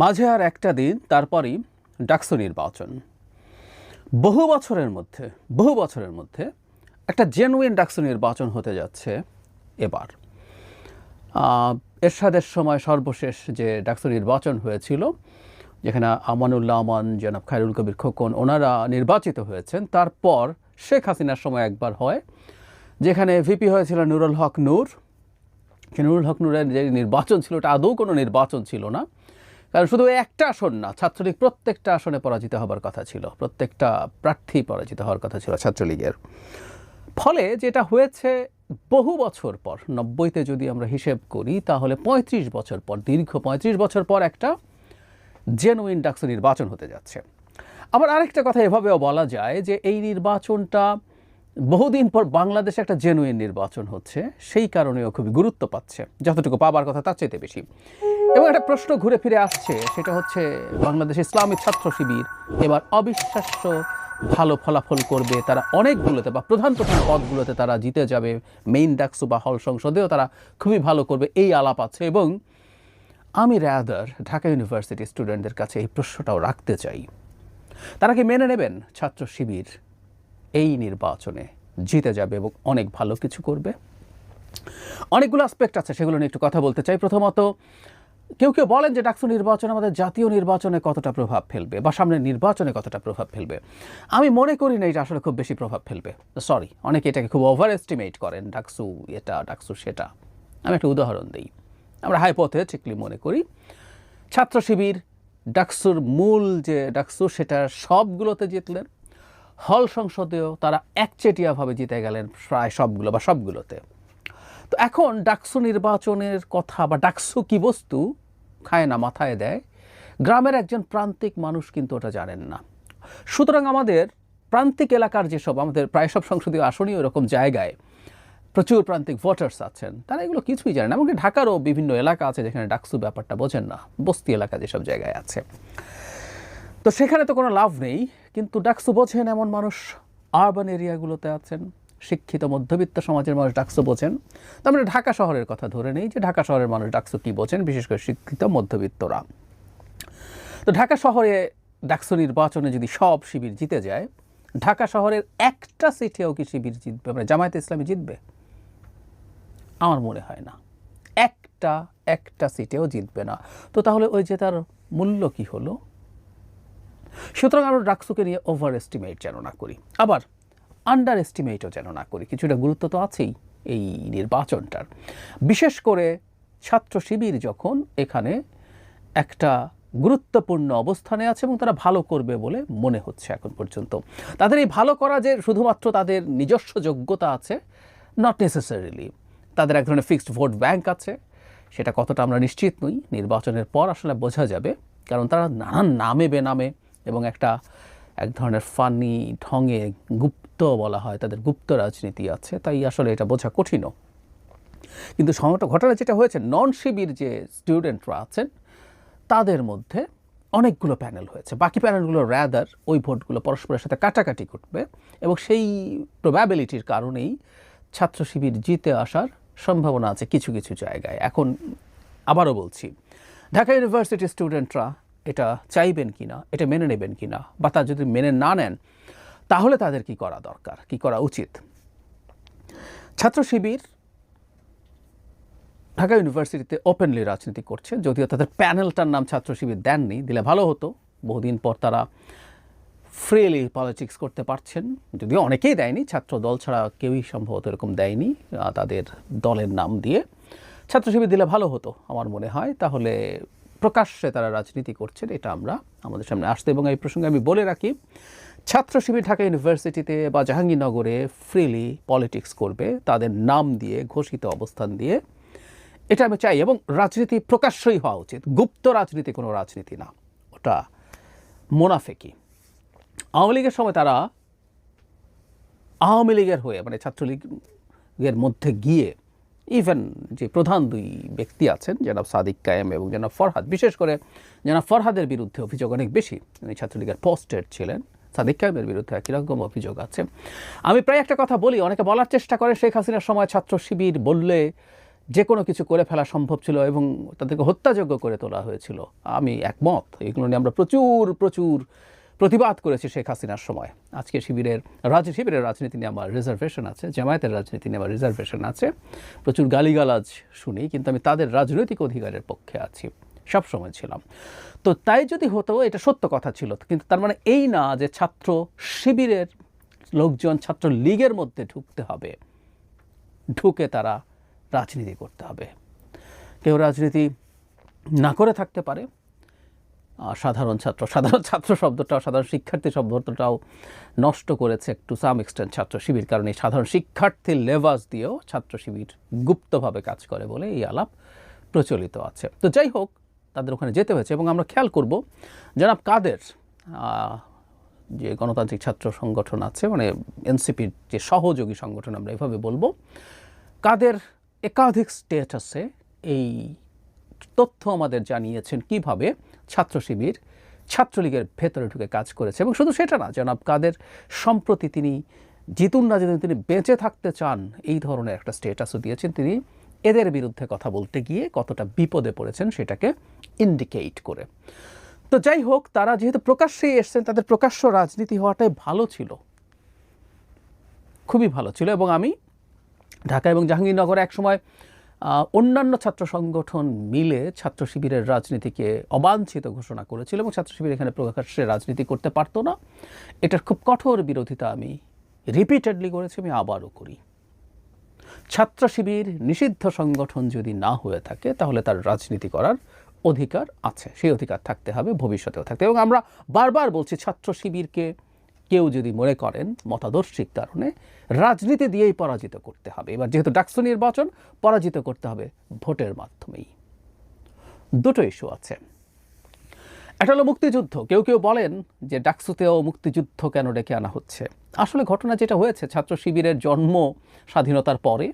মাঝে আর একটা দিন, তারপরই ডাকসু নির্বাচন। বহু বছরের মধ্যে একটা জেনুইন ডাকসু নির্বাচন হতে যাচ্ছে এবার। এরশাদের সময় সর্বশেষ যে ডাকসু নির্বাচন হয়েছিল, যেখানে আমানুল্লাহ আমান, জনাব খায়রুল কবির খোকন ওনারা নির্বাচিত হয়েছেন, তারপর শেখ হাসিনার সময় একবার হয়, যেখানে ভিপি হয়েছিল নুরুল হক নূর। নুরুল হক নূরের যে নির্বাচন ছিল ওটা আদৌ কোনো নির্বাচন ছিল না, কারণ শুধু একটা আসন না, ছাত্রলীগ প্রত্যেকটা আসনে পরাজিত হবার কথা ছিল, প্রত্যেকটা প্রার্থী পরাজিত হওয়ার কথা ছিল ছাত্রলীগের। ফলে যেটা হয়েছে, বহু বছর পর, 90-তে যদি আমরা হিসেব করি তাহলে 35 বছর পর, দীর্ঘ 35 বছর পর একটা জেনুইন ডাকসু নির্বাচন হতে যাচ্ছে। আবার আরেকটা কথা এভাবেও বলা যায় যে এই নির্বাচনটা বহুদিন পর বাংলাদেশে একটা জেনুইন নির্বাচন হচ্ছে, সেই কারণেও খুবই গুরুত্ব পাচ্ছে, যতটুকু পাবার কথা তার চাইতে বেশি। এবং একটা প্রশ্ন ঘুরে ফিরে আসছে, সেটা হচ্ছে বাংলাদেশ ইসলামী ছাত্র শিবির এবার অবিশ্বাস্য ভালো ফলাফল করবে, তারা অনেকগুলোতে বা প্রধান পদগুলোতে তারা জিতে যাবে, মেইন ডাকসু বা হল সংসদেও তারা খুবই ভালো করবে, এই আলাপ আছে। এবং আমি রাদার ঢাকা ইউনিভার্সিটি স্টুডেন্টদের কাছে এই প্রশ্নটাও রাখতে চাই, তারা কি মেনে নেবেন ছাত্র শিবির এই নির্বাচনে জিতে যাবে এবং অনেক ভালো কিছু করবে? অনেকগুলো অ্যাসপেক্ট আছে, সেগুলো নিয়ে একটু কথা বলতে চাই। প্রথমত, কেউ কেউ বলেন যে ডাকসু নির্বাচন আমাদের জাতীয় নির্বাচনে কতটা প্রভাব ফেলবে বা সামনের নির্বাচনে কতটা প্রভাব ফেলবে। আমি মনে করি না এটা আসলে খুব বেশি প্রভাব ফেলবে। সরি, অনেকে এটাকে খুব ওভার এস্টিমেট করেন, ডাকসু এটা ডাকসু সেটা। আমি একটা উদাহরণ দিই। আমরা হাইপোথেটিক্যালি মনে করি ছাত্র শিবির ডাকসুর মূল যে ডাকসু সেটা সবগুলোতে জিতলেন, হল সংসদেও তারা একচেটিয়াভাবে জিতে গেলেন প্রায় সবগুলো বা সবগুলোতে। তো এখন ডাকসু নির্বাচনের কথা বা ডাকসু কি বস্তু খায় না মাথায় দেয়, গ্রামের একজন প্রান্তিক মানুষ কিন্তু ওটা জানেন না। সুতরাং আমাদের প্রান্তিক এলাকার যেসব, আমাদের প্রায় সব সংসদীয় আসনই ওরকম জায়গায় প্রচুর প্রান্তিক ভোটার্স আছেন, তারা এগুলো কিছুই জানেন না। এমনকি ঢাকারও বিভিন্ন এলাকা আছে যেখানে ডাকসু ব্যাপারটা বোঝেন না, বস্তি এলাকা যেসব জায়গায় আছে। তো সেখানে তো কোনো লাভ নেই, কিন্তু ডাকসু বোঝেন এমন মানুষ আরবান এরিয়াগুলোতে আছেন, শিক্ষিত মধ্যবিত্ত সমাজের মানুষ ডাকসু বোঝেন। তো আমরা ঢাকা শহরের কথা ধরে নেই যে ঢাকা শহরের মানুষ ডাকসু কী বোঝেন, বিশেষ করে শিক্ষিত মধ্যবিত্তরা। তো ঢাকা শহরে ডাকসু নির্বাচনে যদি সব শিবির জিতে যায়, ঢাকা শহরের একটা সিটেও কি শিবির জিতবে, মানে জামায়াতে ইসলামী জিতবে? আমার মনে হয় না, একটা সিটেও জিতবে না। তো তাহলে ওই যে তার মূল্য কি হলো? সুতরাং আমরা ডাকসুকে নিয়ে ওভার এস্টিমেট যেন না করি, আবার আন্ডার এস্টিমেটও যেন না করি। কিছুটা গুরুত্ব তো আছেই এই নির্বাচনটার, বিশেষ করে ছাত্র শিবির যখন এখানে একটা গুরুত্বপূর্ণ অবস্থানে আছে এবং তারা ভালো করবে বলে মনে হচ্ছে এখন পর্যন্ত। তাদের এই ভালো করা যে শুধুমাত্র তাদের নিজস্ব যোগ্যতা আছে, নট নেসেসারিলি। তাদের এক ধরনের ফিক্সড ভোট ব্যাংক আছে, সেটা কতটা আমরা নিশ্চিত নই, নির্বাচনের পর আসলে বোঝা যাবে। কারণ তারা নানান নামে বেনামে এবং এক ধরনের ফানি ঢঙে গুপ্ত বলা হয়, তাদের গুপ্ত রাজনীতি আছে, তাই আসলে এটা বোঝা কঠিনও। কিন্তু ঘটনা যেটা হয়েছে, নন শিবির যে স্টুডেন্টরা আছেন তাদের মধ্যে অনেকগুলো প্যানেল হয়েছে, বাকি প্যানেলগুলো রাদার ওই ভোটগুলো পরস্পরের সাথে কাটাকাটি করবে এবং সেই প্রবাবিলিটির কারণেই ছাত্র শিবির জিতে আসার সম্ভাবনা আছে কিছু কিছু জায়গায়। এখন আবারও বলছি, ঢাকা ইউনিভার্সিটির স্টুডেন্টরা এটা চাইবেন কিনা, এটা মেনে নেবেন কিনা, বা তা যদি মেনে না নেন তাহলে তাদের কি করা দরকার, কি করা উচিত। ছাত্র শিবির ঢাকা ইউনিভার্সিটিতে ওপেনলি রাজনীতি করছে, যদিও তাদের প্যানেলটার নাম ছাত্র শিবির দেননি, দিলে ভালো হতো। বহুদিন পর তারা ফ্রিলি পলিটিক্স করতে পারছেন, যদিও অনেকেই দেয়নি, ছাত্র দল ছাড়া কেউই সম্ভবত এরকম দেয়নি তাদের দলের নাম দিয়ে। ছাত্র শিবির দিলে ভালো হতো আমার মনে হয়, তাহলে প্রকাশ্যে তারা রাজনীতি করছেন এটা আমরা আমাদের সামনে আসতে। এবং এই প্রসঙ্গে আমি বলে রাখি, ছাত্র শিবির ঢাকা ইউনিভার্সিটিতে বা জাহাঙ্গীরনগরে ফ্রিলি পলিটিক্স করবে তাদের নাম দিয়ে, ঘোষিত অবস্থান দিয়ে, এটা আমি চাই। এবং রাজনীতি প্রকাশ্যই হওয়া উচিত, গুপ্ত রাজনীতি কোনো রাজনীতি না, ওটা মোনাফেকি। আওয়ামী লীগের সময় তারা আওয়ামী লীগের হয়ে, মানে ছাত্রলীগের মধ্যে গিয়ে, ইভেন যে প্রধান দুই ব্যক্তি আছেন জনাব সাদিক কায়েম এবং জনাব ফরহাদ, বিশেষ করে জনাব ফরহাদের বিরুদ্ধে অভিযোগ অনেক বেশি, উনি ছাত্রলীগের পোস্টেড ছিলেন। সাদিক কায়েমের বিরুদ্ধে একই রকম অভিযোগ আছে। আমি প্রায় একটা কথা বলি, অনেকে বলার চেষ্টা করে শেখ হাসিনার সময় ছাত্র শিবির বললে যে কোনো কিছু করে ফেলা সম্ভব ছিল এবং তাদেরকে হত্যাযোগ্য করে তোলা হয়েছিল। আমি একমত, এগুলো নিয়ে আমরা প্রচুর প্রতিবাদ করেছি শেখ হাসিনার সময়। আজকে শিবিরের রাজনীতি নিয়ে আমার রিজার্ভেশন আছে, জামায়াতের রাজনীতি নিয়ে আমার রিজার্ভেশন আছে, প্রচুর গালিগালাজ শুনি, কিন্তু আমি তাদের রাজনৈতিক অধিকারের পক্ষে আছি, সব সময় ছিলাম। তো তাই যদি হতো, এটা সত্য কথা ছিল, কিন্তু তার মানে এই না যে ছাত্র শিবিরের লোকজন ছাত্র লীগের মধ্যে ঢুকতে হবে, ঢুকে তারা রাজনীতি করতে হবে। কেউ রাজনীতি না করে থাকতে পারে, সাধারণ ছাত্র শব্দটাও, সাধারণ শিক্ষার্থী শব্দটাও নষ্ট করেছে একটু সাম এক্সটেন্ট ছাত্র শিবির, কারণ এই সাধারণ শিক্ষার্থীর লেবাস দিয়েও ছাত্র শিবির গুপ্তভাবে কাজ করে বলে এই আলাপ প্রচলিত আছে। তো যাই হোক, তাদের ওখানে যেতে হয়েছে। এবং আমরা খেয়াল করব, জনাব কাদের যে গণতান্ত্রিক ছাত্র সংগঠন আছে, মানে এনসিপির যে সহযোগী সংগঠন আমরা এভাবে বলবো, কাদের একাধিক স্টেটাসে এই তথ্য আমাদের জানিয়েছেন কিভাবে ছাত্র শিবির ছাত্রলীগের ভেতরে ঢুকে কাজ করেছে। এবং শুধু সেটা না, জনাব কাদের সম্প্রতি তিনি জিতুন না জিতুন তিনি বেঁচে থাকতে চান এই ধরনের একটা স্টেটাসও দিয়েছেন। তিনি এদের বিরুদ্ধে কথা বলতে গিয়ে কতটা বিপদে পড়েছেন সেটাকে ইন্ডিকেট করে। তো যাই হোক, তারা যেহেতু প্রকাশ্যেই এসছেন, তাদের প্রকাশ্য রাজনীতি হওয়াটাই ভালো ছিল, খুবই ভালো ছিল। এবং আমি ঢাকা এবং জাহাঙ্গীরনগরে একসময় অন্যান্য ছাত্র সংগঠন মিলে ছাত্র শিবিরের রাজনীতিকে অবাঞ্ছিত ঘোষণা করেছিল এবং ছাত্র শিবির এখানে প্রকাশ্যে রাজনীতি করতে পারতো না। এটার খুব কঠোর বিরোধিতা আমি রিপিটেডলি করেছি, আমি আবারও করি। ছাত্র শিবির নিষিদ্ধ সংগঠন যদি না হয়ে থাকে তাহলে তার রাজনীতি করার অধিকার আছে, সেই অধিকার থাকতে হবে, ভবিষ্যতেও থাকতে। এবং আমরা বারবার বলছি, ছাত্র শিবিরকে কেউ যদি মনে করেন মতাদর্শিক কারণে রাজনীতি দিয়েই পরাজিত করতে হবে, এবার যেহেতু ডাকসু নির্বাচন, পরাজিত করতে হবে ভোটের মাধ্যমেই। দুটো ইস্যু আছে, একটা হলো মুক্তিযুদ্ধ। কেউ কেউ বলেন যে ডাকসুতেও মুক্তিযুদ্ধ কেন ডেকে আনা হচ্ছে। আসলে ঘটনা যেটা হয়েছে, ছাত্র শিবিরের জন্ম স্বাধীনতার পরে,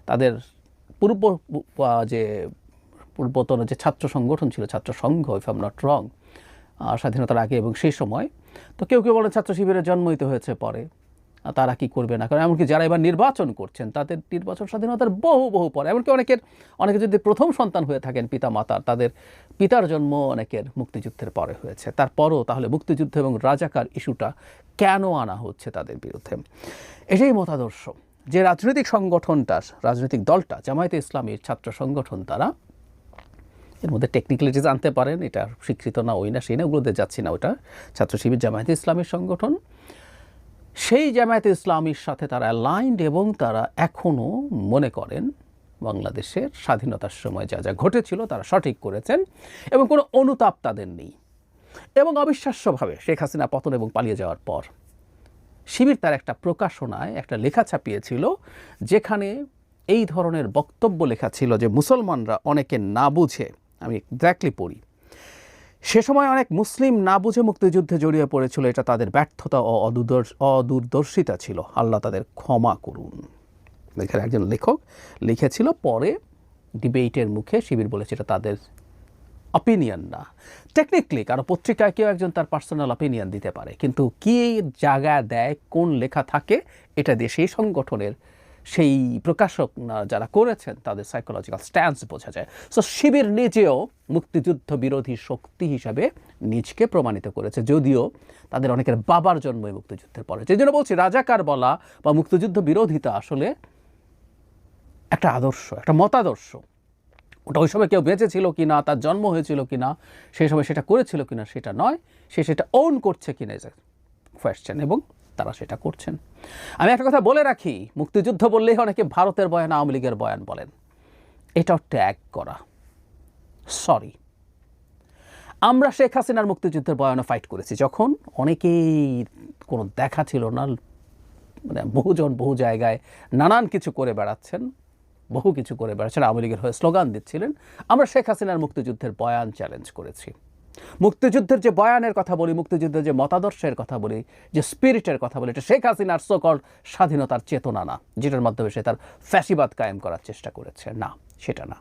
তাদের পূর্বতন যে ছাত্র সংগঠন ছিল, ছাত্র সংঘ, if I am not wrong, স্বাধীনতার আগে এবং সেই সময়। তো কেউ কেউ বলেন ছাত্র শিবিরের জন্মই তো হয়েছে পরে, তারা কি করবে না, কারণ এমনকি যারা এবার নির্বাচন করছেন তাদের নির্বাচন স্বাধীনতার বহু পরে। এমনকি অনেকে যদি প্রথম সন্তান হয়ে থাকেন পিতা মাতার, তাদের পিতার জন্ম অনেকের মুক্তিযুদ্ধের পরে হয়েছে। তারপরও তাহলে মুক্তিযুদ্ধ এবং রাজাকার ইস্যুটা কেন আনা হচ্ছে তাদের বিরুদ্ধে? এটাই মতাদর্শ যে রাজনৈতিক সংগঠনটা, রাজনৈতিক দলটা জামায়াতে ইসলামীর ছাত্র সংগঠন, তারা এর মধ্যে টেকনিক্যালিটিস আনতে পারেন, এটা স্বীকৃত না, ওই না সেই না, ওগুলোতে যাচ্ছি না, ওটা ছাত্র শিবির জামায়াতে ইসলামীর সংগঠন। সেই জামায়াতে ইসলামীর সাথে তারা অ্যালাইন্ড এবং তারা এখনও মনে করেন বাংলাদেশের স্বাধীনতার সময় যা যা ঘটেছিল তারা সঠিক করেছেন এবং কোনো অনুতাপ তাদের নেই। এবং অবিশ্বাস্যভাবে শেখ হাসিনা পতন এবং পালিয়ে যাওয়ার পর শিবির তার একটা প্রকাশনায় একটা লেখা ছাপিয়েছিল, যেখানে এই ধরনের বক্তব্য লেখা ছিল যে মুসলমানরা অনেকে না বুঝে, আমি এক্স্যাক্টলি পড়ি, সে সময় অনেক মুসলিম না বুঝে মুক্তিযুদ্ধে জড়িয়ে পড়েছিল, এটা তাদের ব্যর্থতা ও অদূরদর্শিতা ছিল, আল্লাহ তাদের ক্ষমা করুন। এখানে একজন লেখক লিখেছিল, পরে ডিবেটের মুখে শিবির বলেছে এটা তাদের অপিনিয়ন না। টেকনিক্যালি কারো পত্রিকায় কেউ একজন তার পার্সোনাল অপিনিয়ন দিতে পারে, কিন্তু কী জায়গা দেয়, কোন লেখা থাকে, এটা দিয়ে সেই সংগঠনের সেই প্রকাশক যারা করেছেন তাদের সাইকোলজিক্যাল স্ট্যান্স বোঝা যায়। সো শিবির নিজেও মুক্তিযুদ্ধ বিরোধী শক্তি হিসাবে নিজকে প্রমাণিত করেছে, যদিও তাদের অনেকের বাবার জন্মই মুক্তিযুদ্ধের পরে। সেই জন্য বলছি, রাজাকার বলা বা মুক্তিযুদ্ধ বিরোধিতা আসলে একটা আদর্শ, একটা মতাদর্শ। ওটা ওই সময় কেউ বেঁচে ছিল কি না, তার জন্ম হয়েছিল কি না, সেই সময় সেটা করেছিল কি না সেটা নয়, সে সেটা ওন করছে কি না কোয়েশ্চেন, এবং তারা সেটা করছেন। আমি একটা কথা বলে রাখি, মুক্তিযুদ্ধ বললেই অনেকে ভারতের বয়ান, আওয়ামী লীগের বয়ান বলেন, এটাও ট্যাগ করা। সরি, আমরা শেখ হাসিনার মুক্তিযুদ্ধের বয়ানে ফাইট করেছি, যখন অনেকেই কোনো দেখা ছিল না, মানে বহুজন বহু জায়গায় নানান কিছু করে বেড়াচ্ছেন, আওয়ামী লীগের হয়ে স্লোগান দিচ্ছিলেন। আমরা শেখ হাসিনার মুক্তিযুদ্ধের বয়ান চ্যালেঞ্জ করেছি। মুক্তিযুদ্ধের যে বয়ানের কথা বলি, মুক্তিযুদ্ধের যে মতাদর্শের কথা বলি, যে স্পিরিটের কথা বলি, এটা শেখ হাসিনার সকল স্বাধীনতার চেতনা না, যেটার মাধ্যমে সে তার ফ্যাসিবাদ কায়েম করার চেষ্টা করেছে, না, সেটা না।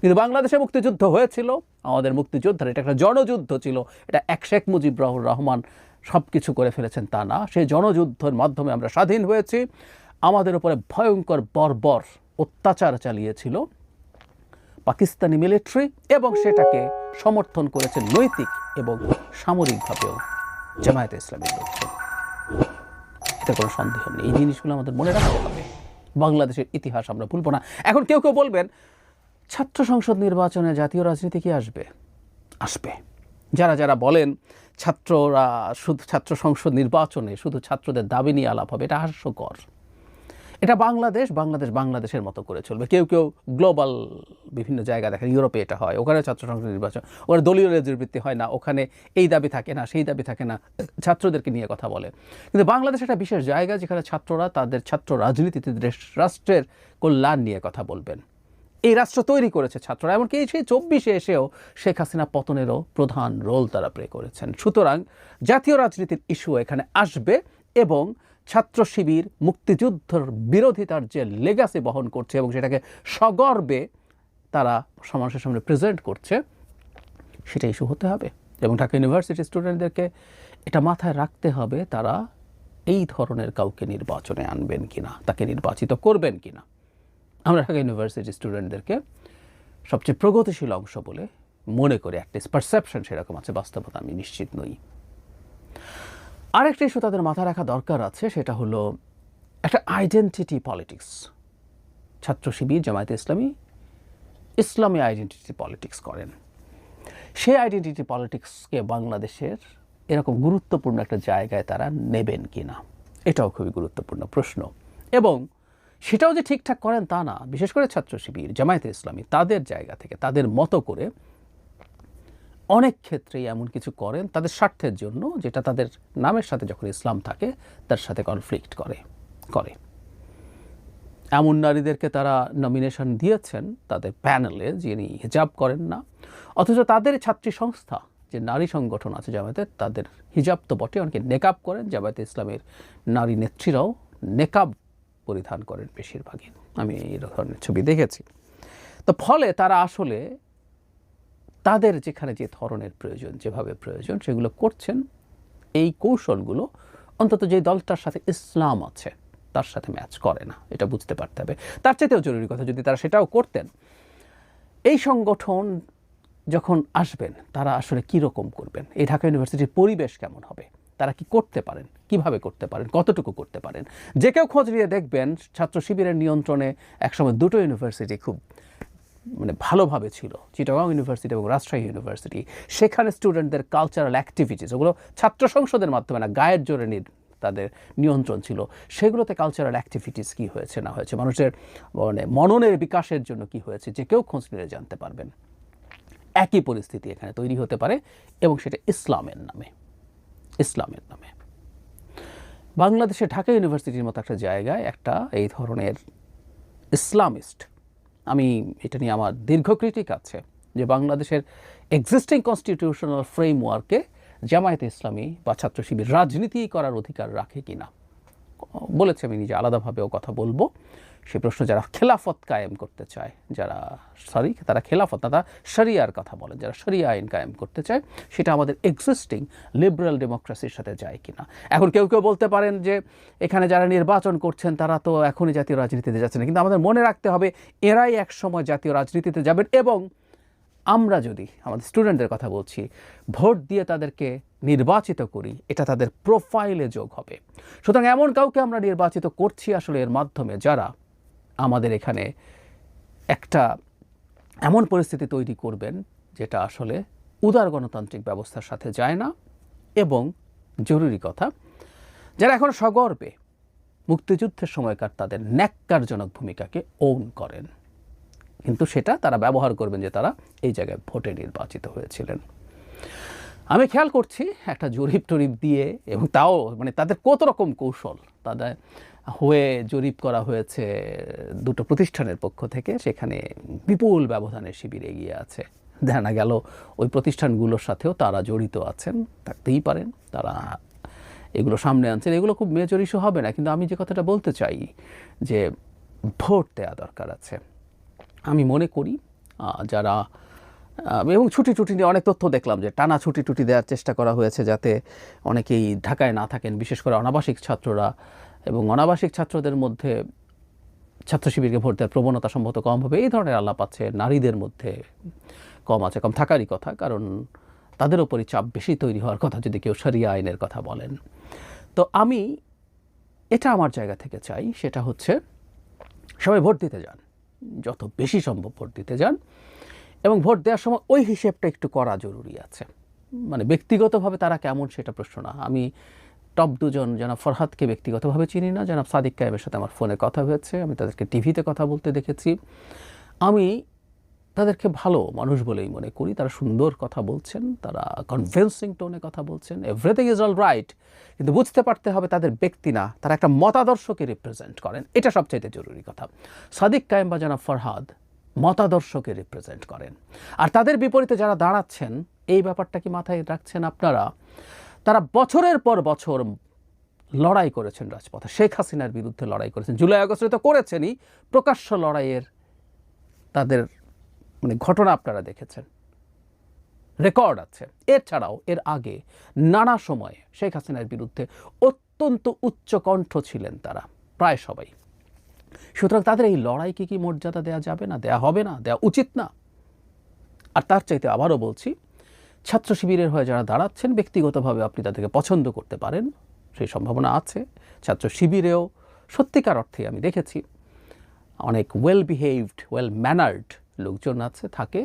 কিন্তু বাংলাদেশে মুক্তিযুদ্ধ হয়েছিল, আমাদের মুক্তিযোদ্ধার, এটা একটা জনযুদ্ধ ছিল, এটা এক শেখ মুজিবুর রহমান সব কিছু করে ফেলেছেন তা না, সেই জনযুদ্ধের মাধ্যমে আমরা স্বাধীন হয়েছি। আমাদের উপরে ভয়ঙ্কর বর্বর অত্যাচার চালিয়েছিল পাকিস্তানি মিলিটারি, এবং সেটাকে সমর্থন করেছে নৈতিক এবং সামরিকভাবেও জামায়াতে ইসলামীর লোকজন। এতে কোনো সন্দেহ নেই। এই জিনিসগুলো আমাদের মনে রাখতে হবে। বাংলাদেশের ইতিহাস আমরা ভুলব না। এখন কেউ কেউ বলবেন, ছাত্র সংসদ নির্বাচনে জাতীয় রাজনীতি কি আসবে? আসবে। যারা যারা বলেন ছাত্ররা শুধু ছাত্র সংসদ নির্বাচনে শুধু ছাত্রদের দাবি নিয়ে আলাপ হবে, এটা হাস্যকর। এটা বাংলাদেশের মতো করে চলবে। কেউ কেউ গ্লোবাল বিভিন্ন জায়গা দেখেন, ইউরোপে এটা হয়, ওখানে ছাত্র সংসদ নির্বাচন, ওখানে দলীয় রেজুরবৃত্তি হয় না, ওখানে এই দাবি থাকে না, সেই দাবি থাকে না, ছাত্রদেরকে নিয়ে কথা বলে। কিন্তু বাংলাদেশ একটা বিশেষ জায়গা যেখানে ছাত্ররা তাদের ছাত্র রাজনীতিতে রাষ্ট্রের কল্যাণ নিয়ে কথা বলবেন। এই রাষ্ট্র তৈরি করেছে ছাত্ররা, এমনকি সেই 24-এ এসেও শেখ হাসিনা পতনেরও প্রধান রোল তারা প্লে করেছেন। সুতরাং জাতীয় রাজনীতির ইস্যু এখানে আসবে, এবং ছাত্র শিবির মুক্তিযুদ্ধের বিরোধিতার যে লেগাসি বহন করছে এবং সেটাকে সগর্বে তারা সমাজের সামনে প্রেজেন্ট করছে, সেটা ইস্যু হতে হবে। এবং ঢাকা ইউনিভার্সিটি স্টুডেন্টদেরকে এটা মাথায় রাখতে হবে, তারা এই ধরনের কাউকে নির্বাচনে আনবেন কিনা, তাকে নির্বাচিত করবেন কিনা। আমরা ঢাকা ইউনিভার্সিটি স্টুডেন্টদেরকে সবচেয়ে প্রগতিশীল অংশ বলে মনে করি, অ্যাটলিস্ট পারসেপশন সেরকম আছে, বাস্তবতা আমি নিশ্চিত নই। আরেকটা ইস্যু তাদের মাথায় রাখা দরকার আছে, সেটা হলো একটা আইডেন্টিটি পলিটিক্স। ছাত্র শিবির, জামায়াতে ইসলামী ইসলামী আইডেন্টিটি পলিটিক্স করেন। সেই আইডেন্টিটি পলিটিক্সকে বাংলাদেশের এরকম গুরুত্বপূর্ণ একটা জায়গায় তারা নেবেন কিনা, এটাও খুবই গুরুত্বপূর্ণ প্রশ্ন। এবং সেটাও যে ঠিকঠাক করেন তা না, বিশেষ করে ছাত্র শিবির, জামায়াতে ইসলামী তাদের জায়গা থেকে তাদের মতো করে অনেক ক্ষেত্রেই এমন কিছু করেন তাদের স্বার্থের জন্য, যেটা তাদের নামের সাথে যখন ইসলাম থাকে তার সাথে কনফ্লিক্ট করে। এমন নারীদেরকে তারা নমিনেশন দিয়েছেন তাদের প্যানেলে, যিনি হিজাব করেন না, অথচ তাদের ছাত্রী সংস্থা যে নারী সংগঠন আছে জামায়াতের, তাদের হিজাব তো বটে, অনেকে নেকাব করেন। জামায়াতে ইসলামের নারী নেত্রীরাও নেকাব পরিধান করেন বেশিরভাগই, আমি এই ধরনের ছবি দেখেছি। তো ফলে তারা আসলে তাদের যেখানে যে ধরনের প্রয়োজন, যেভাবে প্রয়োজন, সেগুলো করছেন। এই কৌশলগুলো অন্তত যে দলটার সাথে ইসলাম আছে তার সাথে ম্যাচ করে না, এটা বুঝতে পারতে হবে। তার চাইতেও জরুরি কথা, যদি তারা সেটাও করতেন, এই সংগঠন যখন আসবেন তারা আসলে কীরকম করবেন, এই ঢাকা ইউনিভার্সিটির পরিবেশ কেমন হবে, তারা কি করতে পারেন, কিভাবে করতে পারেন, কতটুকু করতে পারেন। যে কেউ খোঁজ নিয়ে দেখবেন, ছাত্র শিবিরের নিয়ন্ত্রণে একসময় দুটো ইউনিভার্সিটি খুব ভালোভাবে ছিল, চিটাগং ইউনিভার্সিটি এবং রাজশাহী ইউনিভার্সিটি। সেখানে স্টুডেন্টদের কালচারাল অ্যাক্টিভিটিস, ওগুলো ছাত্র সংসদের মাধ্যমে না, গায়ের জোরে তাদের নিয়ন্ত্রণ ছিল। সেগুলোতে কালচারাল অ্যাক্টিভিটিস কী হয়েছে না হয়েছে, মানুষের মননের বিকাশের জন্য কি হয়েছে, যে কেউ খোঁজ নিয়ে জানতে পারবেন। একই পরিস্থিতি এখানে তৈরি হতে পারে, এবং সেটা ইসলামের নামে। বাংলাদেশে ঢাকা ইউনিভার্সিটির মতো একটা জায়গায় একটা এই ধরনের ইসলামিস্ট, আমি এটা নিয়ে আমার দীর্ঘ ক্রিটিক আছে, যে বাংলাদেশের এক্সিস্টিং কনস্টিটিউশনাল ফ্রেমওয়ার্কে জামায়াতে ইসলামী বা ছাত্র শিবির রাজনীতি করার অধিকার রাখে কিনা। বলেছে, আমি নিজে আলাদাভাবেও কথা বলবো। সে প্রশ্ন যারা খেলাফত কায়েম করতে চায়, তারা খেলাফত না, তারা শরিয়ার কথা বলেন, যারা শরিয়া আইন কায়েম করতে চায়, সেটা আমাদের এক্সিস্টিং লিবারাল ডেমোক্রেসির সাথে যায় কিনা। এখন কেউ কেউ বলতে পারেন যে এখানে যারা নির্বাচন করছেন তারা তো এখনই জাতীয় রাজনীতিতে যাচ্ছে না, কিন্তু আমাদের মনে রাখতে হবে এরাই এক সময় জাতীয় রাজনীতিতে যাবেন, এবং আমরা যদি আমাদের স্টুডেন্টদের কথা বলছি, ভোট দিয়ে তাদেরকে নির্বাচিত করি, এটা তাদের প্রোফাইলে যোগ হবে। সুতরাং এমন কাউকে আমরা নির্বাচিত করছি আসলে এর মাধ্যমে, যারা আমাদের এখানে একটা এমন পরিস্থিতি তৈরি করবেন যেটা আসলে উদার গণতান্ত্রিক ব্যবস্থার সাথে যায় না। এবং জরুরি কথা, যারা এখন সগর্বে মুক্তিযুদ্ধের সময়কার তাদের ন্যাক্কারজনক ভূমিকাকে ওন করেন, কিন্তু সেটা তারা ব্যবহার করবেন যে তারা এই জায়গায় ভোটে নির্বাচিত হয়েছিলেন। আমি খেয়াল করছি একটা জরিপ টরিপ দিয়ে, এবং তাও তাদের কত রকম কৌশল তাদের হয়ে জরিপ করা হয়েছে দুটো প্রতিষ্ঠানের পক্ষ থেকে, সেখানে বিপুল ব্যবধানে শিবির এগিয়ে আছে। জানা গেল ওই প্রতিষ্ঠানগুলোর সাথেও তারা জড়িত আছেন, থাকতেই পারেন, তারা এগুলো সামনে আনছেন। এগুলো খুব মেজর ইস্যু হবে না, কিন্তু আমি যে কথাটা বলতে চাই যে ভোট দেওয়া দরকার আছে। আমি মনে করি যারা, এবং ছুটি নিয়ে অনেক তথ্য দেখলাম যে টানা ছুটি দেওয়ার চেষ্টা করা হয়েছে যাতে অনেকেই ঢাকায় না থাকেন, বিশেষ করে অনাবাসিক ছাত্ররা। এবং অনাবাসিক ছাত্রদের মধ্যে ছাত্র শিবিরকে ভোট দেওয়ার প্রবণতা সম্ভবত কম হবে, এই ধরনের আলাপ আছে। নারীদের মধ্যে কম আছে, কম থাকারই কথা, কারণ তাদের ওপরই চাপ বেশি তৈরি হওয়ার কথা যদি কেউ শরিয়া আইনের কথা বলেন। তো আমি এটা আমার জায়গা থেকে চাই, সেটা হচ্ছে সবাই ভোট দিতে যান, যত বেশি সম্ভব ভোট দিতে যান, এবং ভোট দেওয়ার সময় ওই হিসেবটা একটু করা জরুরি আছে। মানে ব্যক্তিগতভাবে তারা কেমন সেটা প্রশ্ন না। আমি টপ দুজন জনাব ফরহাদকে ব্যক্তিগতভাবে চিনি না, জনাব সাদিক কায়েমের সাথে আমার ফোনে কথা হয়েছে, আমি তাদেরকে টিভিতে কথা বলতে দেখেছি। আমি তাদেরকে ভালো মানুষ বলেই মনে করি। তারা সুন্দর কথা বলছেন, তারা কনভিন্সিং টোনে কথা বলছেন, এভরিথিং ইজ অল রাইট। কিন্তু বুঝতে পারতে হবে তাদের ব্যক্তি না, তারা একটা মতাদর্শকে রিপ্রেজেন্ট করেন, এটা সবচাইতে জরুরি কথা। সাদিক কায়েম বা জনাব ফরহাদ মতাদর্শকে রিপ্রেজেন্ট করেন, আর তাদের বিপরীতে যারা দাঁড়াচ্ছেন এই ব্যাপারটা কি মাথায় রাখছেন আপনারা? তারা বছরের পর বছর লড়াই করেছেন রাজপথে, শেখ হাসিনার বিরুদ্ধে লড়াই করেছেন, জুলাই আগস্টে তো করেছেনই, প্রকাশ্য লড়াইয়ের তাদের মানে ঘটনা আপনারা দেখেছেন, রেকর্ড আছে। এছাড়াও এর আগে নানা সময়ে শেখ হাসিনার বিরুদ্ধে অত্যন্ত উচ্চ কণ্ঠ ছিলেন তারা, প্রায় সবাই। সুতরাং তাদের এই লড়াইকে কি মর্যাদা দেওয়া যাবে না, দেওয়া হবে না, দেওয়া উচিত না? আর তার চাইতে আবারও বলছি, ছাত্র শিবিরের হয়ে যারা দাঁড়াচ্ছেন ব্যক্তিগতভাবে আপনি তাদেরকে পছন্দ করতে পারেন, সেই সম্ভাবনা আছে। ছাত্র শিবিরেও সত্যিকার অর্থে আমি দেখেছি অনেক ওয়েল বিহেভড, ওয়েল ম্যানার্ড লোকজন আছে, থাকে,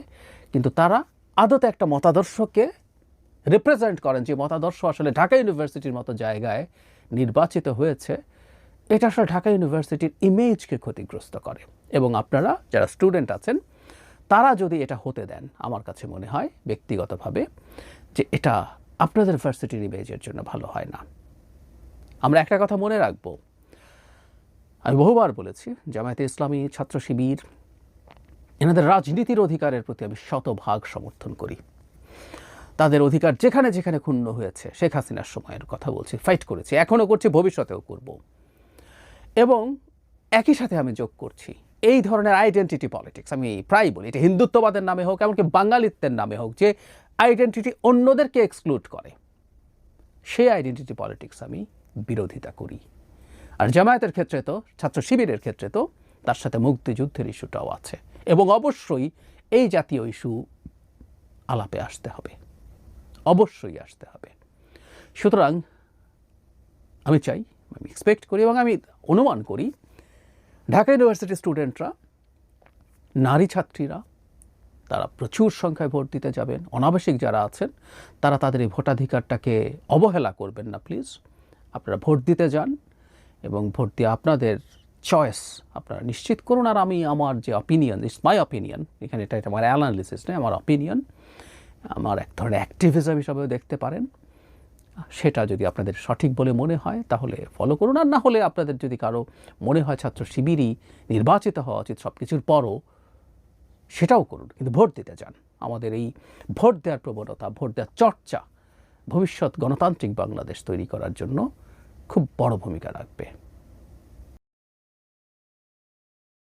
কিন্তু তারা আদতে একটা মতাদর্শকে রিপ্রেজেন্ট করেন, যে মতাদর্শ আসলে ঢাকা ইউনিভার্সিটির মতো জায়গায় নির্বাচিত হয়েছে, এটা আসলে ঢাকা ইউনিভার্সিটির ইমেজকে ক্ষতিগ্রস্ত করে। এবং আপনারা যারা স্টুডেন্ট আছেন তারা যদি এটা হতে দেন, আমার কাছে মনে হয় ব্যক্তিগতভাবে যে এটা আপনাদের ভার্সিটির ইমেজের জন্য ভালো হয় না। আমরা একটা কথা মনে রাখবো, আমি বহুবার বলেছি, জামায়াতে ইসলামী, ছাত্র শিবির, এনাদের রাজনীতির অধিকারের প্রতি আমি শতভাগ সমর্থন করি। তাদের অধিকার যেখানে যেখানে ক্ষুণ্ণ হয়েছে, শেখ হাসিনার সময়ের কথা বলছি, ফাইট করেছি, এখনও করছি, ভবিষ্যতেও করব। এবং একই সাথে আমি যোগ করছি এই ধরনের আইডেন্টিটি পলিটিক্স, আমি প্রায় বলি এটা হিন্দুত্ববাদের নামে হোক, এমনকি বাঙালিত্বের নামে হোক, যে আইডেন্টিটি অন্যদেরকে এক্সক্লুড করে, সেই আইডেন্টিটি পলিটিক্স আমি বিরোধিতা করি। আর জামায়াতের ক্ষেত্রে তো, ছাত্র শিবিরের ক্ষেত্রে তো তার সাথে মুক্তিযুদ্ধের ইস্যুটাও আছে, এবং অবশ্যই এই জাতীয় ইস্যু আলাপে আসতে হবে, অবশ্যই আসতে হবে। সুতরাং আমি চাই, আমি এক্সপেক্ট করি এবং আমি অনুমান করি ঢাকা ইউনিভার্সিটির স্টুডেন্টরা, নারী ছাত্রীরা, তারা প্রচুর সংখ্যায় ভোট দিতে যাবেন। অনাবশ্যিক যারা আছেন তারা তাদের এই ভোটাধিকারটাকে অবহেলা করবেন না প্লিজ। আপনারা ভোট দিতে যান এবং ভোট দিয়ে আপনাদের চয়েস আপনারা নিশ্চিত করুন। আর আমি আমার যে অপিনিয়ন, ইটস মাই অপিনিয়ন, এখানে এটা আমার অ্যানালিসিস নয়, আমার অপিনিয়ন, আমার এক ধরনের অ্যাক্টিভিজম হিসাবেও দেখতে পারেন, সেটা যদি আপনাদের সঠিক বলে মনে হয় তাহলে ফলো করুন। আর না হলে আপনাদের যদি কারো মনে হয় ছাত্র শিবিরই নির্বাচিত হওয়া উচিত সব কিছুর পরও, সেটাও করুন, কিন্তু ভোট দিতে যান। আমাদের এই ভোট দেওয়ার প্রবণতা, ভোট দেওয়ার চর্চা ভবিষ্যৎ গণতান্ত্রিক বাংলাদেশ তৈরি করার জন্য খুব বড় ভূমিকা রাখবে।